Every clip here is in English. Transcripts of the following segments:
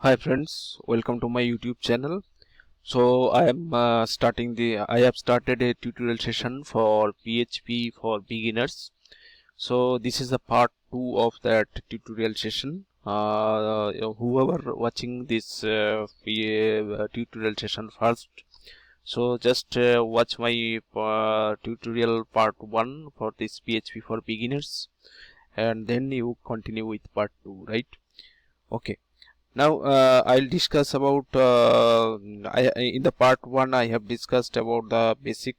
Hi friends, welcome to my YouTube channel. So I have started a tutorial session for PHP for beginners. So this is the part 2 of that tutorial session. Whoever watching this tutorial session first, so just watch my tutorial part 1 for this PHP for beginners, and then you continue with part 2, right? Okay. Now I'll discuss about in the part 1 I have discussed about the basic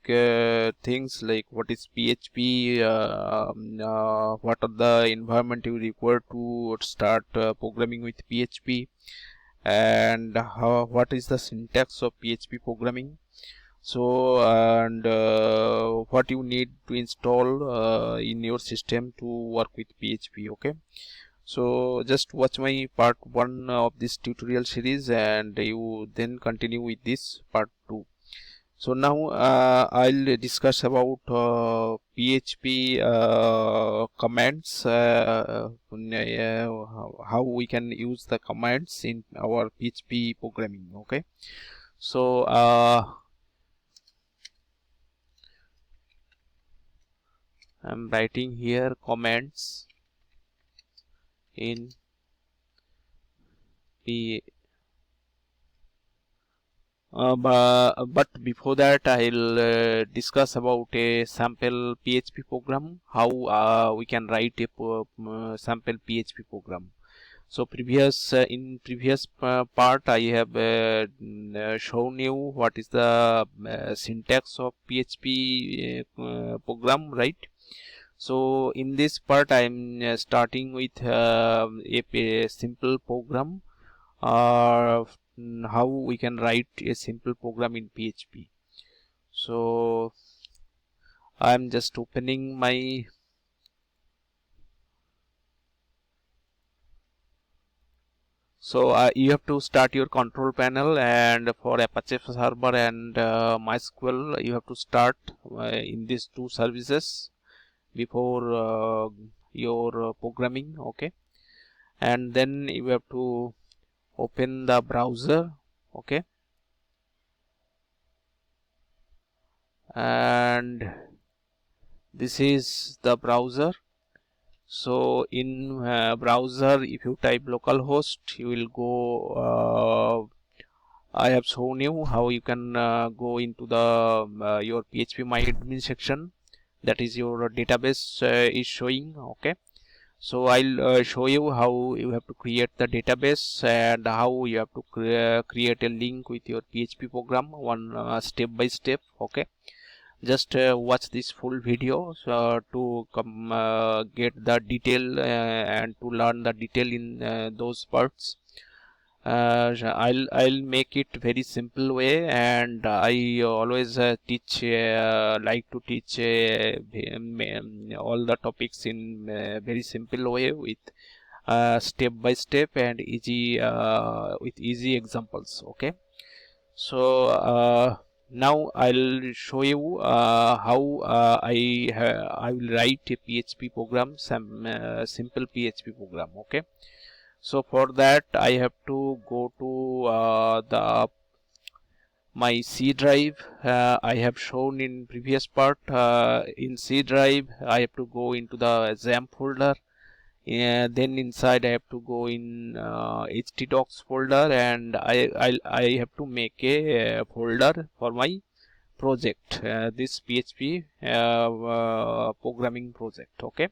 things like what is PHP, what are the environment you require to start programming with PHP, and what is the syntax of PHP programming. So and what you need to install in your system to work with PHP. Okay. So just watch my part 1 of this tutorial series and you then continue with this part 2. So now I'll discuss about PHP commands, how we can use the commands in our PHP programming. Okay, so I'm writing here commands in P but before that I'll discuss about a sample PHP program, how we can write a sample PHP program. So in previous part I have shown you what is the syntax of PHP program, right? So in this part I am starting with a simple program, how we can write a simple program in PHP. So I'm just opening my you have to start your control panel, and for Apache server and MySQL you have to start in these two services before your programming. Okay, and then you have to open the browser. Okay, and this is the browser. So in browser, if you type localhost, you will go. I have shown you how you can go into the your PHP MyAdmin section. That is your database is showing. Okay. So I'll show you how you have to create the database and how you have to create a link with your PHP program, one step by step. Okay. Just watch this full video to get the detail and to learn the detail in those parts. I'll make it very simple way, and I always like to teach all the topics in very simple way with step by step and easy with easy examples. Okay, so now I'll show you how I will write a PHP program, some simple PHP program. Okay, so for that I have to go to the my C drive. I have shown in previous part. In C drive I have to go into the XAMPP folder. Then inside I have to go in htdocs folder, and I have to make a folder for my project, this PHP programming project. Okay,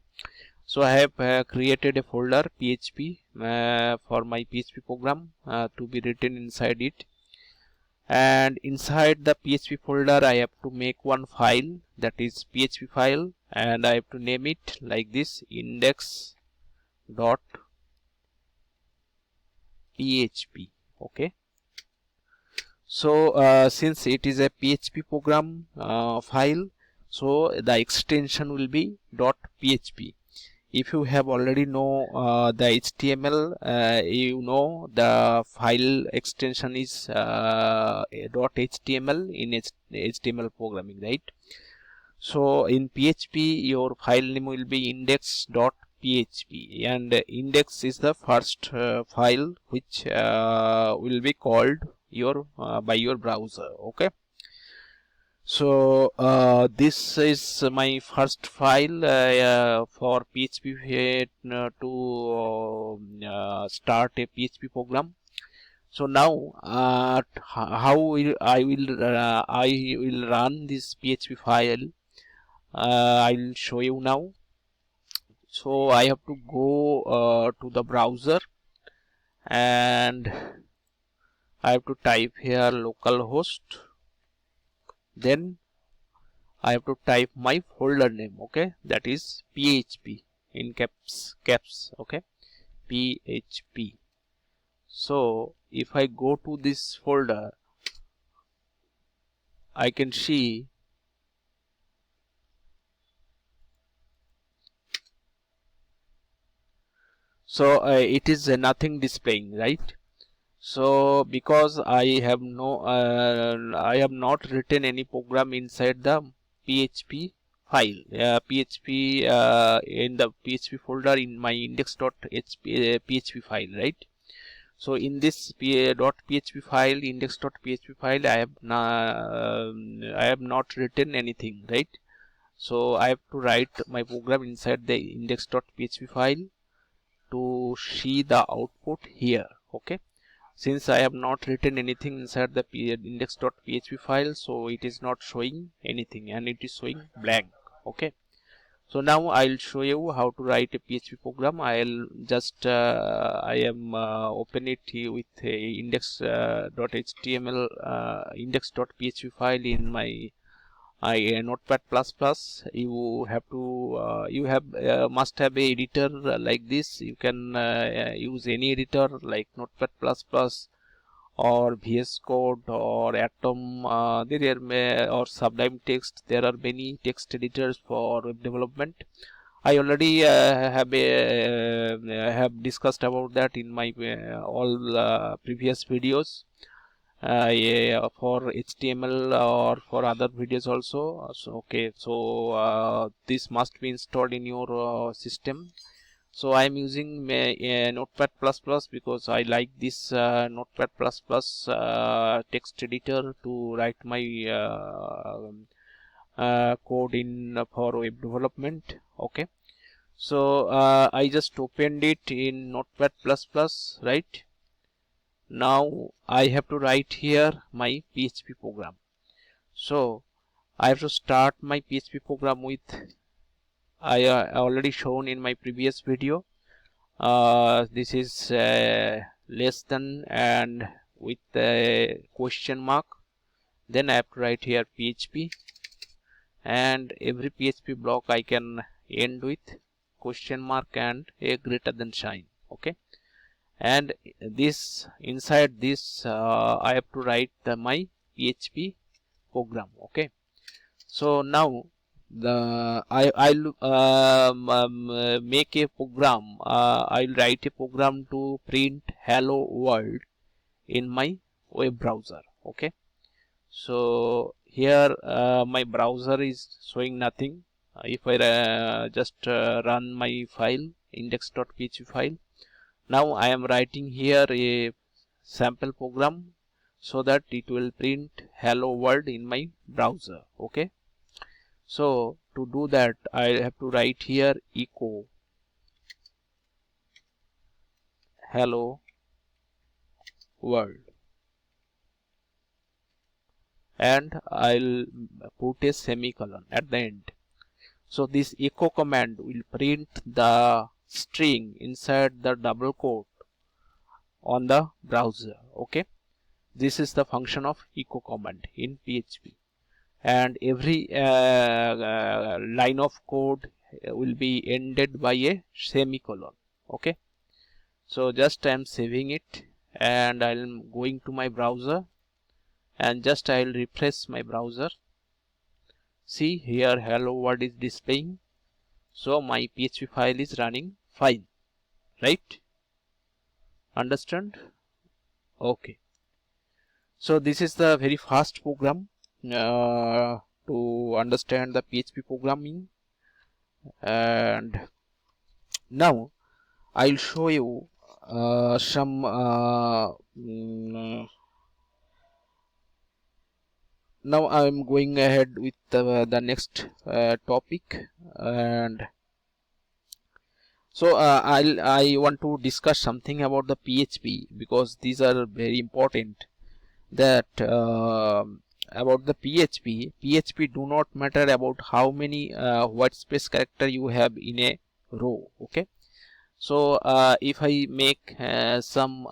so I have created a folder PHP for my PHP program to be written inside it, and inside the PHP folder I have to make one file, that is PHP file, and I have to name it like this, index dot PHP. Okay, so since it is a PHP program file, so the extension will be .php. If you have already know the HTML, you know the file extension is .html in HTML programming, right? So in PHP your file name will be index.php. PHP, and index is the first file which will be called your by your browser. Okay, so this is my first file for PHP to start a PHP program. So now how will I will run this PHP file. I will show you now. So I have to go to the browser, and I have to type here localhost. Then I have to type my folder name. Okay, that is PHP in caps. Okay, PHP. So if I go to this folder, I can see so it is nothing displaying, right? So because I have not written any program inside the PHP file, PHP in the PHP folder in my index.php file, right? So in this .php file, index.php file, I have not written anything, right? So I have to write my program inside the index.php file to see the output here. Okay, since I have not written anything inside the index.php file, so it is not showing anything and it is showing blank. Okay, so now I'll show you how to write a PHP program. I'll just I am open it here with a index.html index.php file in my Notepad++. You have to must have a editor like this. You can use any editor like Notepad++ or VS Code or Atom, or Sublime Text. There are many text editors for web development. I already have discussed about that in my all previous videos. Yeah, for HTML or for other videos also. So okay, so this must be installed in your system. So I am using Notepad++ because I like this Notepad++ text editor to write my code in for web development. Okay, so I just opened it in Notepad++, right? Now I have to write here my PHP program. So I have to start my PHP program with I already shown in my previous video. This is less than and with a question mark. Then I have to write here PHP, and every PHP block I can end with question mark and a greater than sign. Okay, and this inside this I have to write my PHP program. Okay, so now I'll make a program. I'll write a program to print hello world in my web browser. Okay, so here my browser is showing nothing. If I just run my file index.php file, now I am writing here a sample program so that it will print hello world in my browser. Okay, so to do that I have to write here echo hello world, and I'll put a semicolon at the end. So this echo command will print the string inside the double quote on the browser. Okay, this is the function of echo command in PHP, and every line of code will be ended by a semicolon. Okay, so just I am saving it, and I am going to my browser, and just I will refresh my browser. See here hello world is displaying, so my PHP file is running fine, right? Understand? Okay, so this is the very fast program to understand the PHP programming. And Now I'll show you some now I'm going ahead with the next topic. And so I want to discuss something about the PHP, because these are very important. That about the PHP do not matter about how many white space character you have in a row. Okay, so if I make some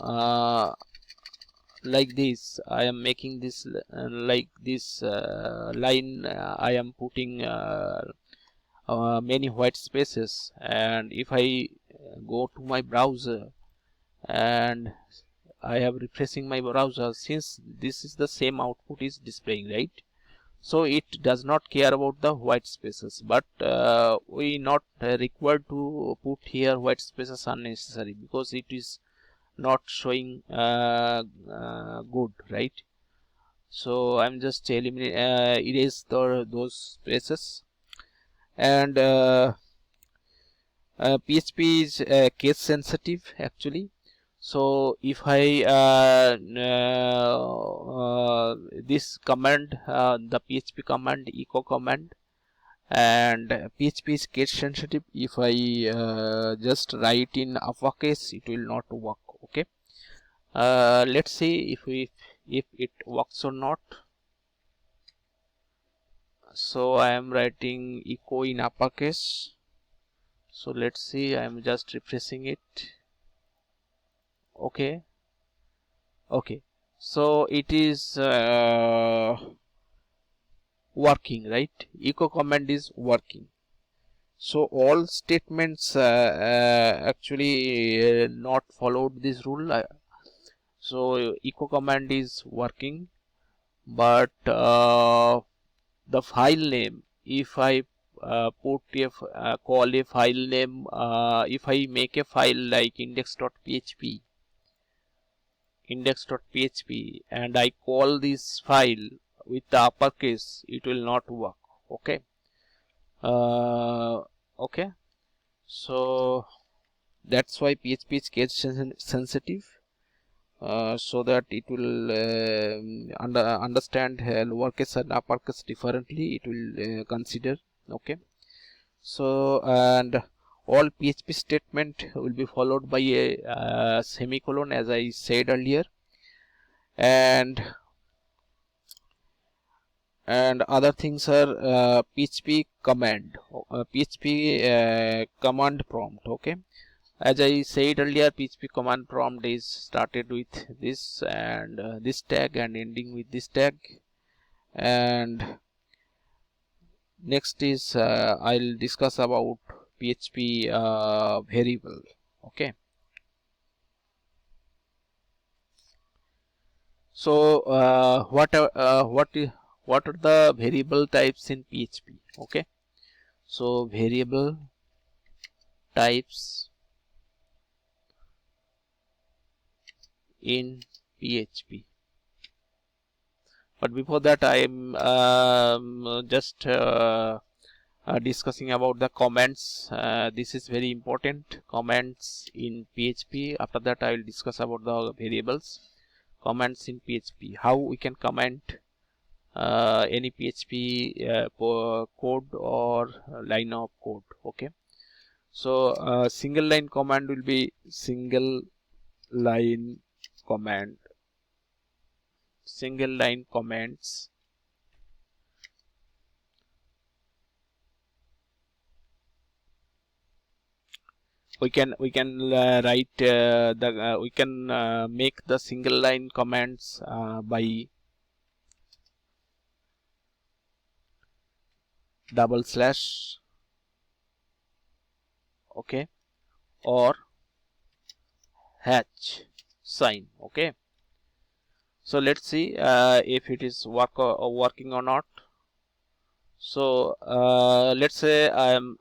like this, I am making this like this line, I am putting many white spaces, and if I go to my browser and I have refreshing my browser, since this is the same output is displaying, right? So it does not care about the white spaces, but we not required to put here white spaces unnecessary, because it is not showing good, right? So I'm just erase those spaces. And PHP is case sensitive actually. So if I this command, the PHP command, echo command, and PHP is case sensitive. If I just write in uppercase, it will not work. Okay, let's see if it works or not. So I am writing echo in uppercase. So let's see, I am just refreshing it. Okay, okay, so it is working, right? Echo command is working. So all statements actually not followed this rule. So echo command is working, but the file name, if I call a file name, if I make a file like index.php and I call this file with the uppercase, it will not work. Okay, uh, okay, so that's why PHP is case sensitive, so that it will understand lowercase and uppercase differently. It will consider. Okay, so and all PHP statement will be followed by a semicolon, as I said earlier, and other things are PHP command, command prompt. Okay, as I said earlier, PHP command prompt is started with this and this tag and ending with this tag. And next is I'll discuss about PHP variable. Okay, so what are the variable types in PHP? Okay, so variable types in PHP. But before that, I am just discussing about the comments. This is very important, comments in PHP. After that, I will discuss about the variables. Comments in PHP, how we can comment any PHP code or line of code. Okay, so single line command will be single line command, single line comments. We can write we can make the single line comments by double slash, okay, or hash sign. Okay, so let's see if it is working or not. So let's say I am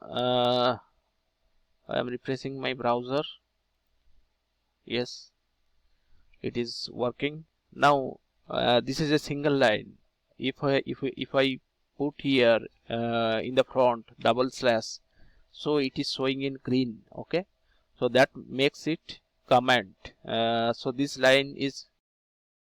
refreshing my browser. Yes, it is working now. This is a single line. If I put here in the front double slash, so it is showing in green. Okay, so that makes it comment. So this line is